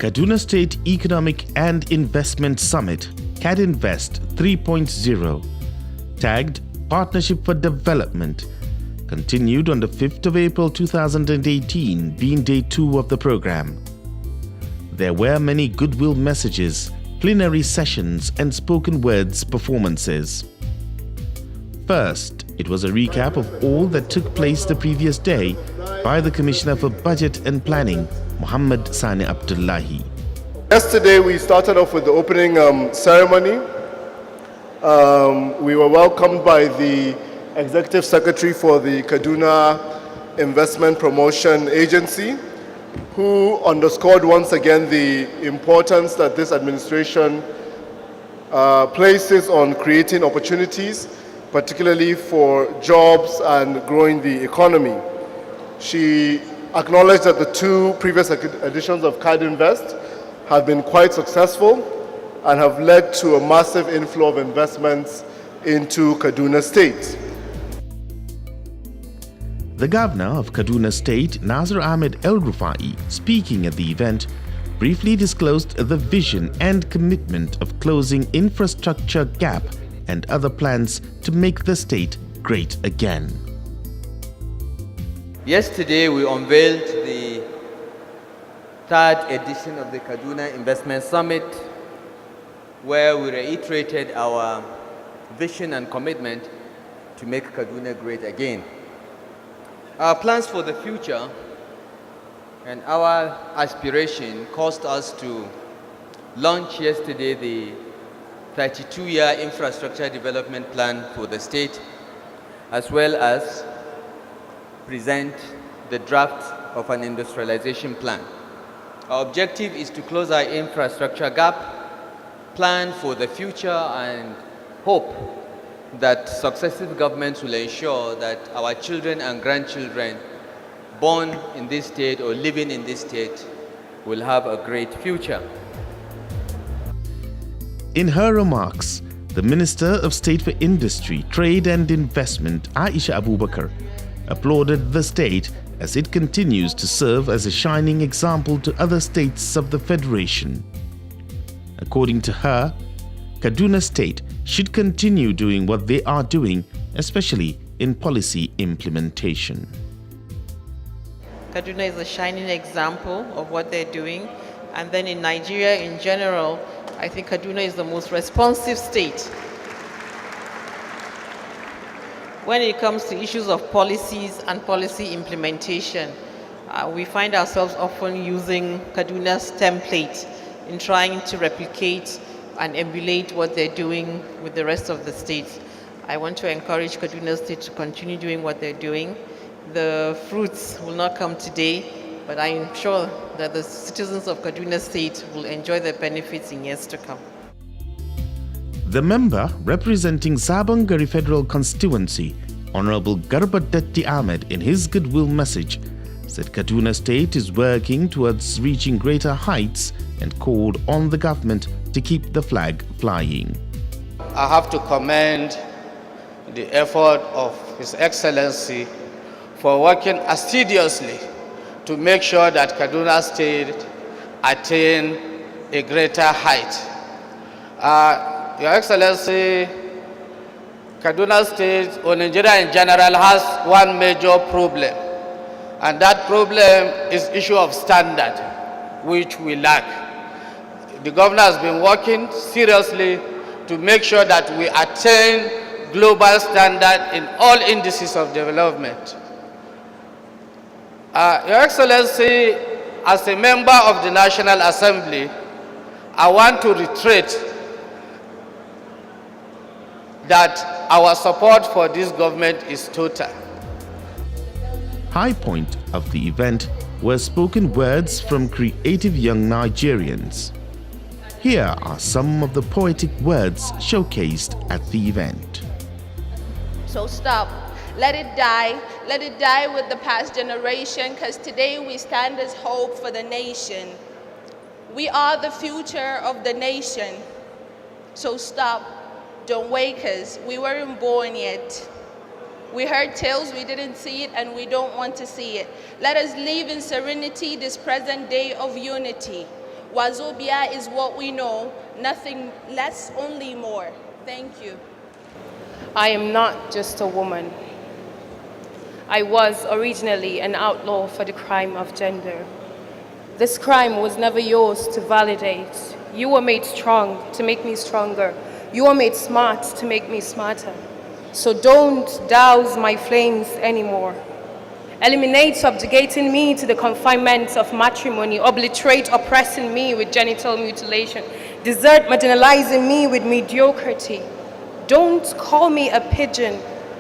Kaduna State Economic and Investment Summit, Kadinvest 3.0, tagged Partnership for Development, continued on the 5th of April 2018, being day 2 of the program. There were many goodwill messages, plenary sessions and spoken words performances. First, it was a recap of all that took place the previous day by the Commissioner for Budget and Planning, Muhammad Sani Abdullahi. Yesterday we started off with the opening ceremony. We were welcomed by the Executive Secretary for the Kaduna Investment Promotion Agency, who underscored once again the importance that this administration places on creating opportunities, particularly for jobs and growing the economy. She acknowledged that the 2 previous editions of Kadinvest have been quite successful and have led to a massive inflow of investments into Kaduna State. The Governor of Kaduna State, Nasir Ahmed El-Rufai, speaking at the event, briefly disclosed the vision and commitment of closing infrastructure gap and other plans to make the state great again. Yesterday, we unveiled the 3rd edition of the Kaduna Investment Summit, where we reiterated our vision and commitment to make Kaduna great again. Our plans for the future and our aspiration caused us to launch yesterday the 32-year infrastructure development plan for the state, as well as present the draft of an industrialization plan. Our objective is to close our infrastructure gap, plan for the future, and hope that successive governments will ensure that our children and grandchildren born in this state or living in this state will have a great future. In her remarks, the Minister of State for Industry, Trade and Investment, Aisha Abubakar, applauded the state as it continues to serve as a shining example to other states of the Federation. According to her, Kaduna State should continue doing what they are doing, especially in policy implementation. Kaduna is a shining example of what they're doing. And then in Nigeria in general, I think Kaduna is the most responsive state when it comes to issues of policies and policy implementation. We find ourselves often using Kaduna's template in trying to replicate and emulate what they're doing with the rest of the states. I want to encourage Kaduna State to continue doing what they're doing. The fruits will not come today, but I am sure that the citizens of Kaduna State will enjoy the benefits in years to come. The member representing Sabangari Federal Constituency, Honorable Garba Datti Ahmed, in his goodwill message, said Kaduna State is working towards reaching greater heights and called on the government to keep the flag flying. I have to commend the effort of His Excellency for working assiduously to make sure that Kaduna State attain a greater height. Your Excellency, Kaduna State or Nigeria in general has one major problem, and that problem is issue of standard, which we lack. The governor has been working seriously to make sure that we attain global standard in all indices of development. Your Excellency, as a member of the National Assembly, I want to reiterate that our support for this government is total. High point of the event were spoken words from creative young Nigerians. Here are some of the poetic words showcased at the event. So stop. Let it die with the past generation, because today we stand as hope for the nation. We are the future of the nation. So stop, don't wake us, we weren't born yet. We heard tales, we didn't see it, and we don't want to see it. Let us live in serenity this present day of unity. Wazobia is what we know, nothing less, only more. Thank you. I am not just a woman. I was originally an outlaw for the crime of gender. This crime was never yours to validate. You were made strong to make me stronger. You were made smart to make me smarter. So don't douse my flames anymore. Eliminate subjugating me to the confinement of matrimony. Obliterate oppressing me with genital mutilation. Desert marginalizing me with mediocrity. Don't call me a pigeon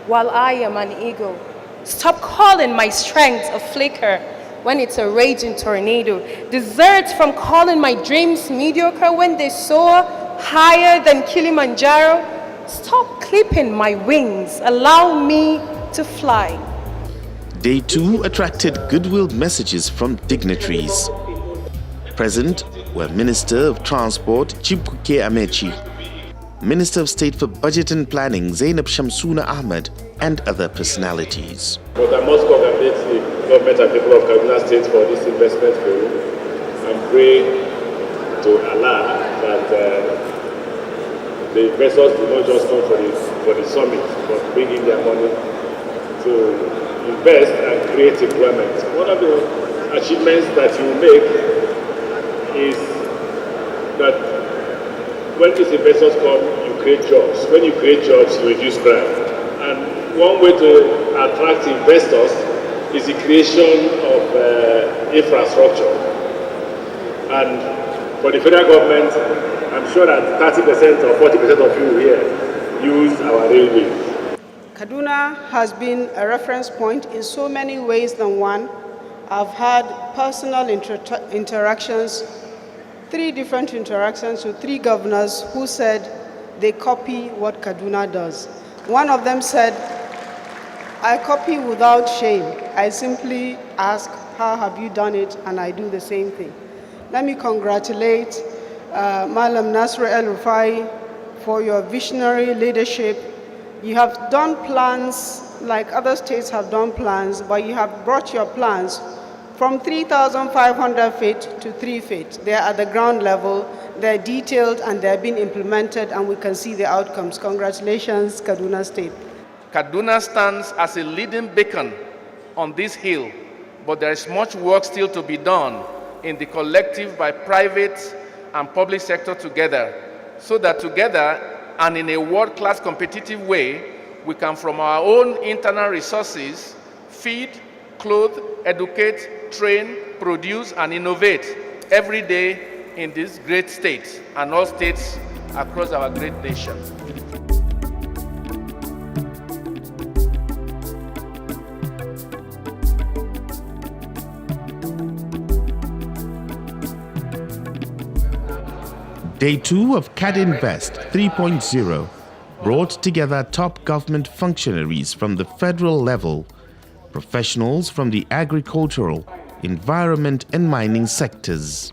while I am an eagle. Stop calling my strength a flicker when it's a raging tornado. Desert from calling my dreams mediocre when they soar higher than Kilimanjaro. Stop clipping my wings. Allow me to fly. Day 2 attracted goodwill messages from dignitaries. Present were Minister of Transport Chibkuke Amechi, Minister of State for Budget and Planning Zainab Shamsuna Ahmed, and other personalities. But I must congratulate the government and people of Kaduna State for this investment forum and pray to Allah that the investors do not just come for the summit, but bring in their money to invest and create employment. One of the achievements that you make is that when these investors come, you create jobs. When you create jobs, you reduce crime. And one way to attract investors is the creation of infrastructure. And for the federal government, I'm sure that 30% or 40% of you here use our railways. Kaduna has been a reference point in so many ways than one. I've had personal interactions, 3 different interactions with 3 governors who said they copy what Kaduna does. One of them said, I copy without shame. I simply ask, how have you done it? And I do the same thing. Let me congratulate Malam Nasr El-Rufai for your visionary leadership. You have done plans like other states have done plans, but you have brought your plans from 3,500 feet to 3 feet. They're at the ground level, they're detailed, and they're being implemented, and we can see the outcomes. Congratulations, Kaduna State. Kaduna stands as a leading beacon on this hill, but there is much work still to be done in the collective by private and public sector together, so that together and in a world-class competitive way, we can from our own internal resources feed, clothe, educate, train, produce, and innovate every day in this great state and all states across our great nation. Day 2 of Kadinvest 3.0 brought together top government functionaries from the federal level, professionals from the agricultural, environment and mining sectors.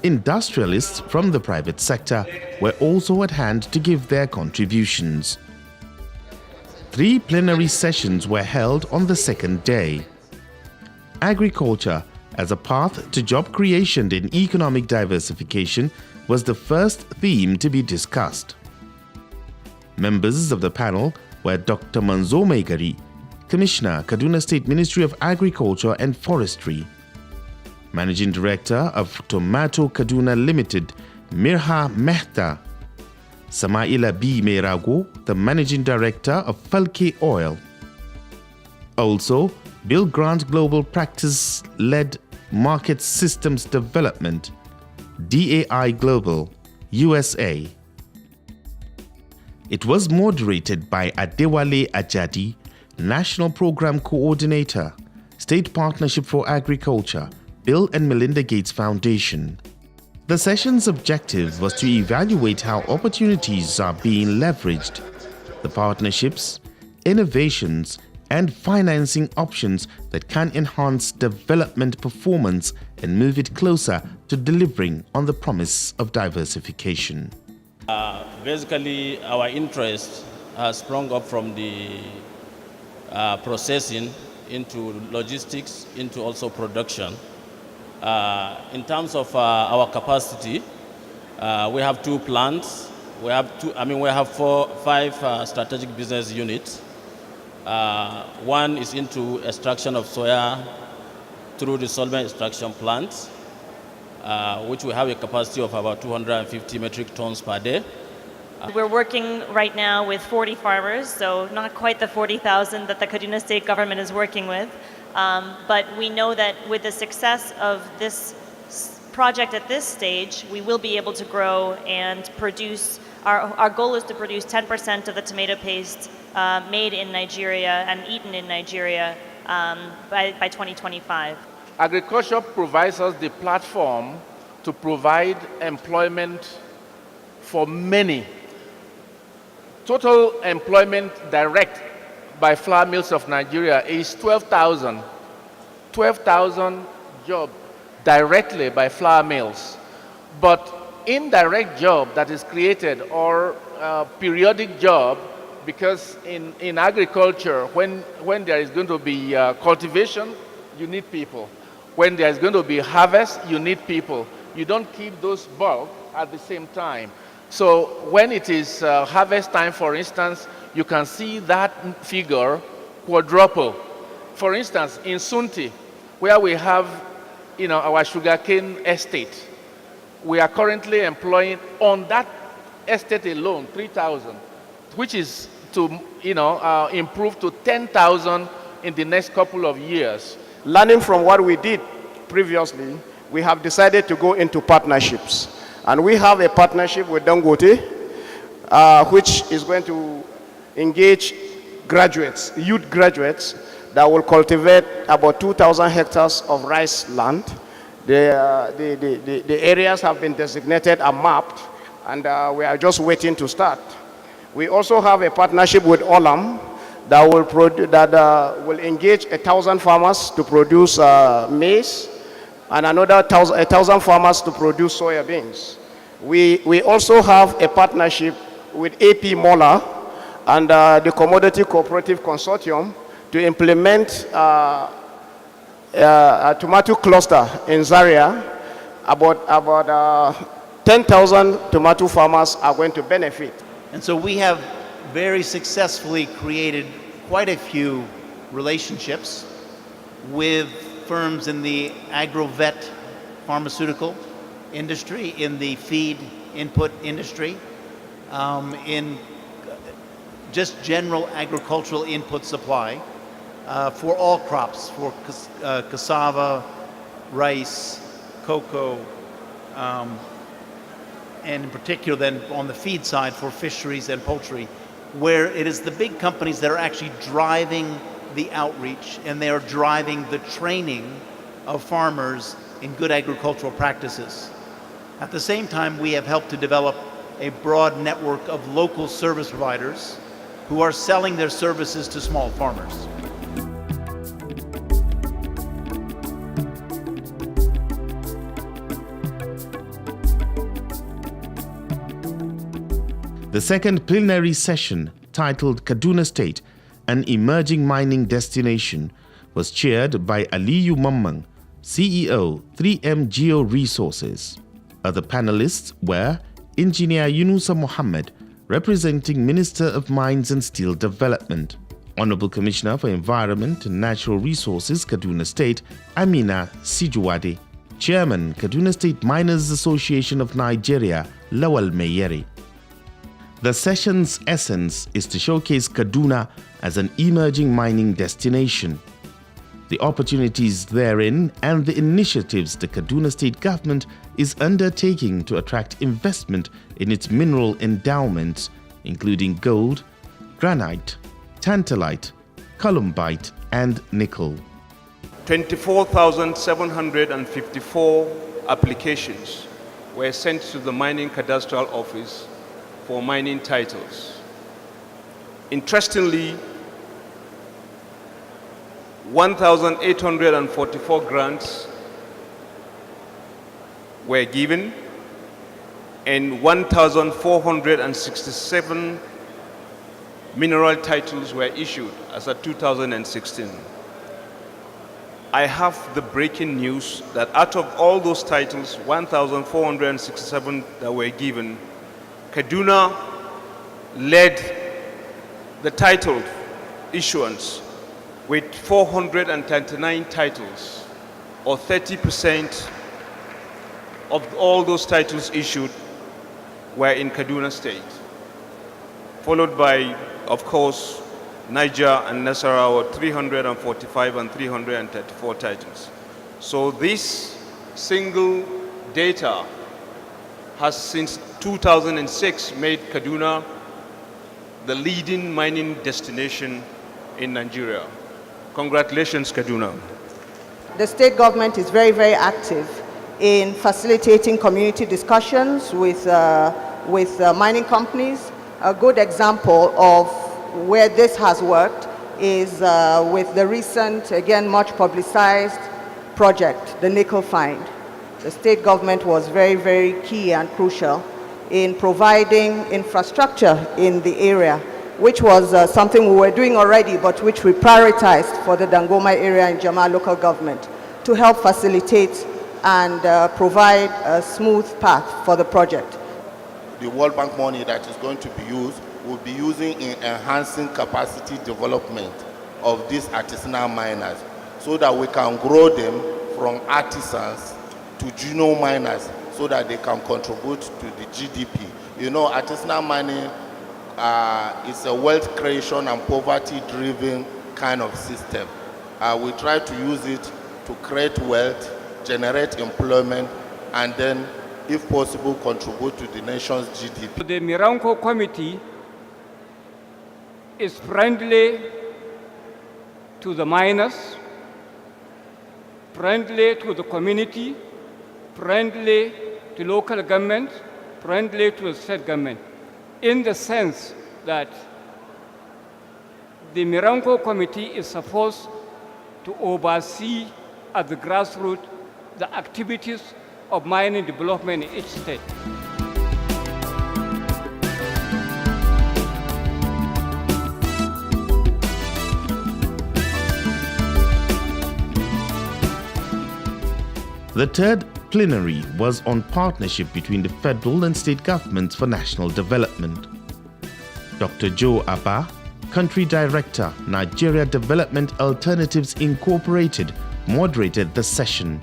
Industrialists from the private sector were also at hand to give their contributions. 3 plenary sessions were held on the second day. Agriculture as a path to job creation and economic diversification was the first theme to be discussed. Members of the panel were Dr. Manzo Maigari, Commissioner, Kaduna State Ministry of Agriculture and Forestry; Managing Director of Tomato Kaduna Limited, Mirha Mehta. Samaila B. Merago, the Managing Director of Falke Oil. Also, Bill Grant Global Practice-led Market Systems Development, DAI Global, USA. It was moderated by Adewale Ajadi, National Program Coordinator, State Partnership for Agriculture, Bill and Melinda Gates Foundation. The session's objective was to evaluate how opportunities are being leveraged, the partnerships, innovations, and financing options that can enhance development performance and move it closer to delivering on the promise of diversification. Basically, our interest has sprung up from the processing into logistics, into also production. In terms of our capacity, we have 2 plants. We have 5 strategic business units. One is into extraction of soya through the solvent extraction plant, which we have a capacity of about 250 metric tons per day. We're working right now with 40 farmers, so not quite the 40,000 that the Kaduna State government is working with. But we know that with the success of this project at this stage, we will be able to grow and produce. Our goal is to produce 10% of the tomato paste made in Nigeria and eaten in Nigeria by 2025. Agriculture provides us the platform to provide employment for many. Total employment direct by flour mills of Nigeria is 12,000. 12,000 jobs directly by flour mills. But indirect job that is created or periodic job, because in agriculture, when there is going to be cultivation, you need people. When there is going to be harvest, you need people. You don't keep those bulk at the same time. So when it is harvest time, for instance, you can see that figure quadruple. For instance, in Sunti, where we have our sugarcane estate, we are currently employing on that estate alone 3,000, which is to improve to 10,000 in the next couple of years. Learning from what we did previously, we have decided to go into partnerships. And we have a partnership with Dangote, which is going to engage graduates, youth graduates, that will cultivate about 2,000 hectares of rice land. The areas have been designated and mapped, and we are just waiting to start. We also have a partnership with Olam that will engage 1,000 farmers to produce maize, and another 1,000 farmers to produce soya beans. We also have a partnership with AP Mola and the Commodity Cooperative Consortium to implement a tomato cluster in Zaria. About 10,000 tomato farmers are going to benefit. And so we have very successfully created quite a few relationships with firms in the agro-vet pharmaceutical industry, in the feed input industry, in just general agricultural input supply for all crops, for cassava, rice, cocoa, and in particular then on the feed side for fisheries and poultry, where it is the big companies that are actually driving the outreach and they are driving the training of farmers in good agricultural practices. At the same time, we have helped to develop a broad network of local service providers who are selling their services to small farmers. The second plenary session, titled Kaduna State, an Emerging Mining Destination, was chaired by Aliyu Mamman, CEO, 3M Geo Resources. Other panelists were Engineer Yunusa Mohammed, representing Minister of Mines and Steel Development, Honorable Commissioner for Environment and Natural Resources, Kaduna State, Amina Sijuwade, Chairman, Kaduna State Miners Association of Nigeria, Lawal Meyeri. The session's essence is to showcase Kaduna as an emerging mining destination, the opportunities therein and the initiatives the Kaduna State government is undertaking to attract investment in its mineral endowments, including gold, granite, tantalite, columbite, and nickel. 24,754 applications were sent to the Mining Cadastral Office for mining titles. Interestingly, 1,844 grants were given and 1,467 mineral titles were issued as of 2016. I have the breaking news that out of all those titles, 1,467 that were given, Kaduna led the title issuance with 439 titles, or 30% of all those titles issued were in Kaduna State, followed by, of course, Niger and Nasarawa, 345 and 334 titles. So this single data has since 2006 made Kaduna the leading mining destination in Nigeria. Congratulations, Kaduna. The state government is very, very active in facilitating community discussions with mining companies. A good example of where this has worked is with the recent, again, much publicized project, the nickel find. The state government was very, very key and crucial in providing infrastructure in the area, which was something we were doing already, but which we prioritized for the Dangoma area in Jama local government to help facilitate and provide a smooth path for the project. The World Bank money that is going to be used will be using in enhancing capacity development of these artisanal miners so that we can grow them from artisans to junior miners so that they can contribute to the GDP. You know, artisanal mining is a wealth creation and poverty-driven kind of system. We try to use it to create wealth, generate employment, and then, if possible, contribute to the nation's GDP. The Miranko Committee is friendly to the miners, friendly to the community, friendly to local government, friendly to the state government, in the sense that the Miranko Committee is supposed to oversee at the grassroots the activities of mining development in each state. The third plenary was on partnership between the federal and state governments for national development. Dr. Joe Abba, Country Director, Nigeria Development Alternatives Incorporated, moderated the session.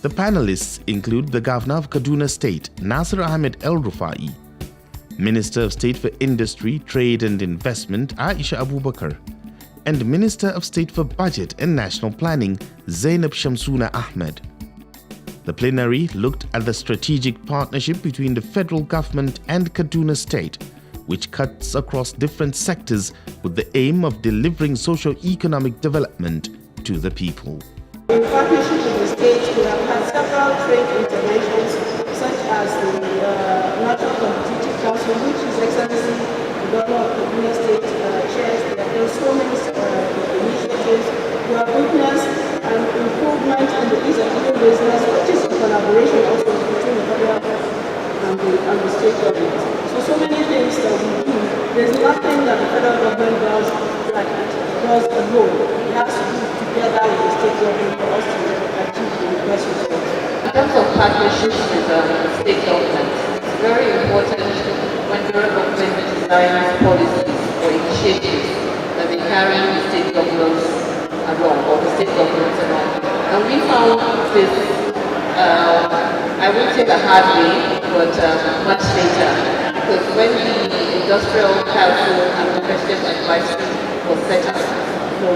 The panelists include the Governor of Kaduna State, Nasir Ahmed El-Rufai, Minister of State for Industry, Trade and Investment, Aisha Abubakar, and Minister of State for Budget and National Planning, Zainab Shamsuna Ahmed. The plenary looked at the strategic partnership between the federal government and Kaduna State, which cuts across different sectors with the aim of delivering socio-economic development to the people. In partnership with the states, we have had several trade interventions, such as the National Competitive Council, which His Excellency the Governor of Kaduna State chairs. There are so many initiatives. We have witnessed an improvement in the ease of doing business, which is a collaboration also between the federal and the state government. So many things that we do. There's nothing that the federal government does alone. It has to do together with the state government for us to achieve the best results. In terms of partnerships with the state government, it's very important when the federal government designs policies or initiatives that they carry the state governments along, or the state governments along. And we found this I won't say the hard way, but much later. Because when the Industrial Council and the President Advisory was set up,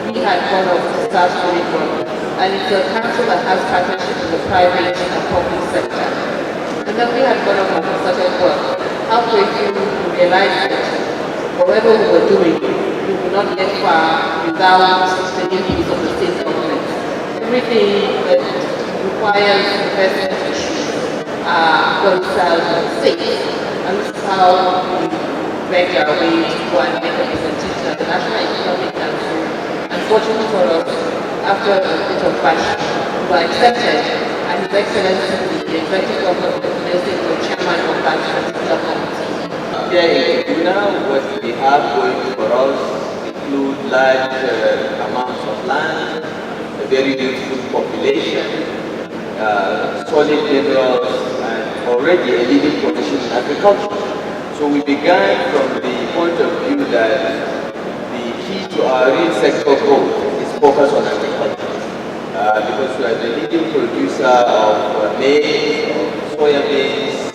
we had gone off to start doing work. And it's a council that has partnerships with the private and public sector. And then we had gone off and started work. Halfway through, we realized that whatever we were doing, we would not get far without the input of the state government. Everything that requires investment issues are domiciled in the state. And this is how we begged our way to go and make a presentation at the National Economic Council. Unfortunately for us, after a bit of passion, we were accepted, and His Excellency, the Executive Governor of the State, was chairman of that particular committee. Here in Kaduna, what we have going for us include large amounts of land, a very youthful population, solid minerals, and already a leading position in agriculture. So we began from the point of view that the key to our real sector growth is focus on agriculture. Because we are the leading producer of maize, of soya beans,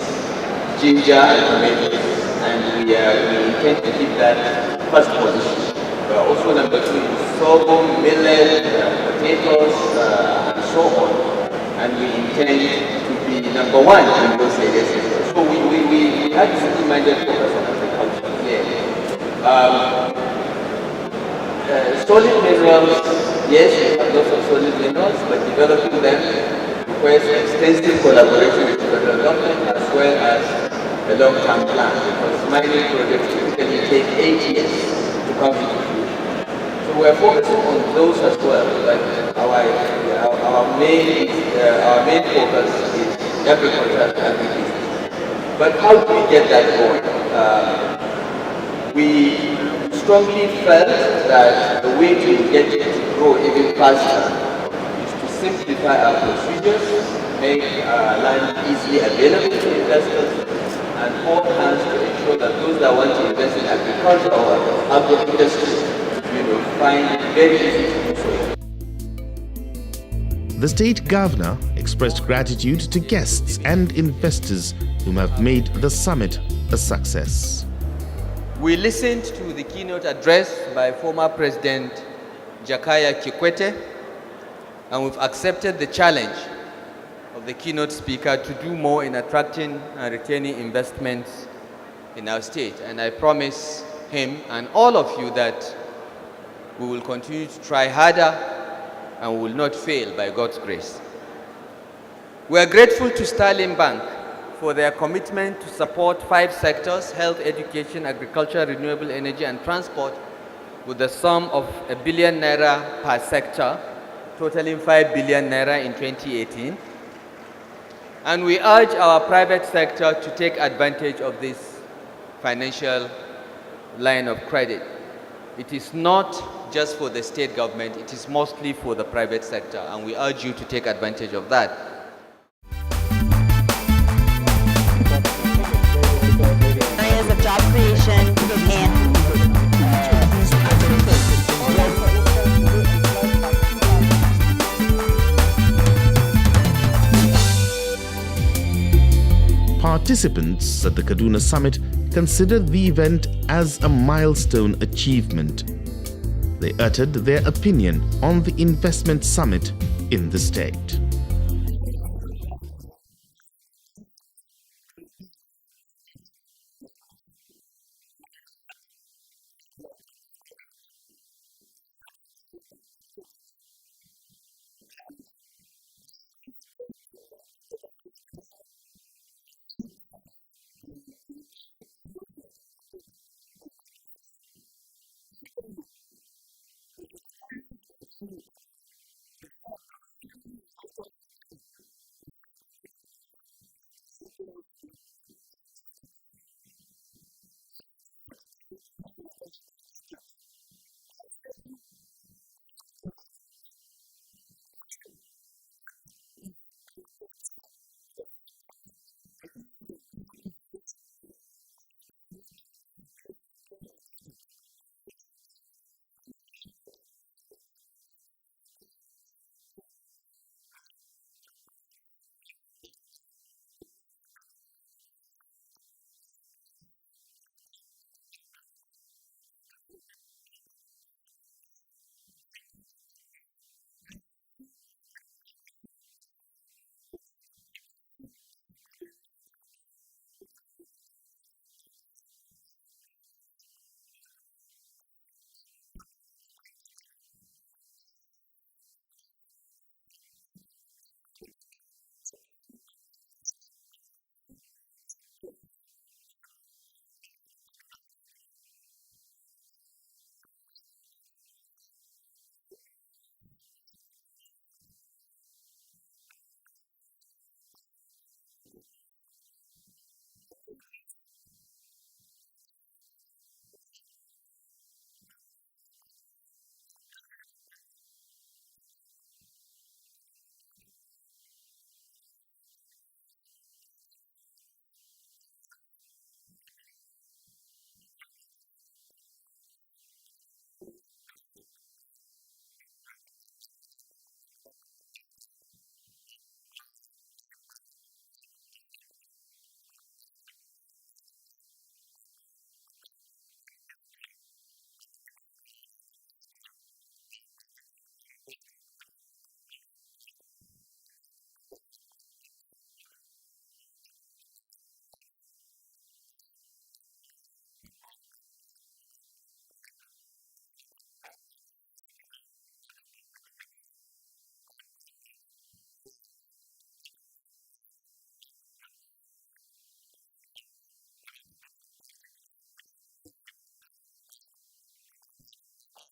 ginger, and tomatoes. And we intend to keep that first position. We are also number 2 in sorghum, millet, potatoes, and so on. And we intend to be number 1 in those areas. So we had a single-minded focus on agriculture. Solid minerals, yes, we have lots of solid minerals, but developing them requires extensive collaboration with the federal government as well as a long-term plan, because mining projects typically take 8 years to come into fruition. So we are focusing on those as well, but our main focus is agriculture and agribusiness. But how do we get that going? We strongly felt that the way to get it to grow even faster is to simplify our procedures, make land easily available to investors, and hold hands to ensure that those that want to invest in agriculture or agro-industry, find it very easy to do so. The state governor expressed gratitude to guests and investors whom have made the summit a success. We listened to the keynote address by former President Jakaya Kikwete, and we've accepted the challenge of the keynote speaker to do more in attracting and retaining investments in our state. And I promise him and all of you that we will continue to try harder and we will not fail by God's grace. We are grateful to Sterling Bank for their commitment to support 5 sectors: health, education, agriculture, renewable energy, and transport, with a sum of ₦1 billion per sector, totaling ₦5 billion in 2018. And we urge our private sector to take advantage of this financial line of credit. It is not just for the state government, it is mostly for the private sector, and we urge you to take advantage of that. Areas of job creation and Participants at the Kaduna Summit considered the event as a milestone achievement. They uttered their opinion on the investment summit in the state.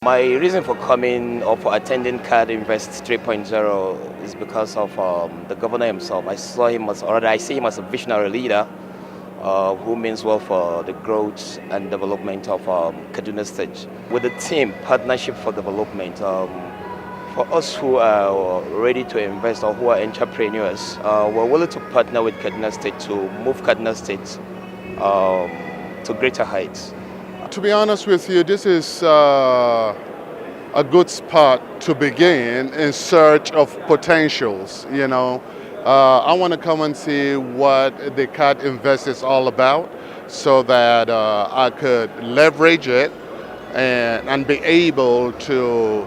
My reason for coming or for attending Kadinvest 3.0 is because of the governor himself. I see him as a visionary leader who means well for the growth and development of Kaduna State. With the team, Partnership for Development, for us who are ready to invest or who are entrepreneurs, we're willing to partner with Kaduna State to move Kaduna State to greater heights. To be honest with you, this is a good spot to begin in search of potentials, you know. I want to come and see what the Kadinvest is all about so that I could leverage it and be able to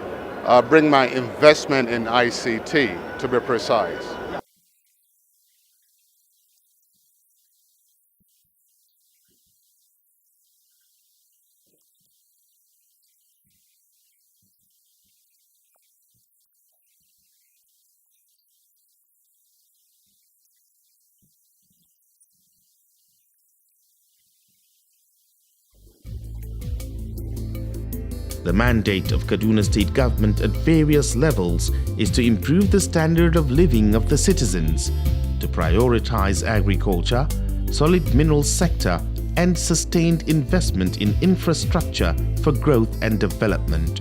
bring my investment in ICT, to be precise. The mandate of Kaduna State Government at various levels is to improve the standard of living of the citizens, to prioritize agriculture, solid minerals sector, and sustained investment in infrastructure for growth and development.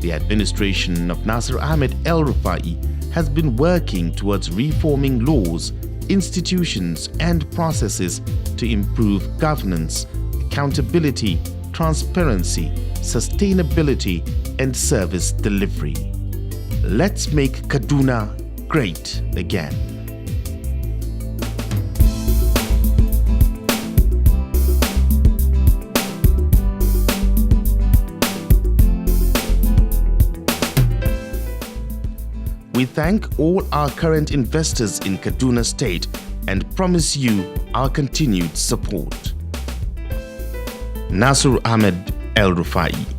The administration of Nasir Ahmed El-Rufai has been working towards reforming laws, institutions, and processes to improve governance, accountability, transparency, sustainability, and service delivery. Let's make Kaduna great again. We thank all our current investors in Kaduna State and promise you our continued support. Nasir Ahmed El-Rufai.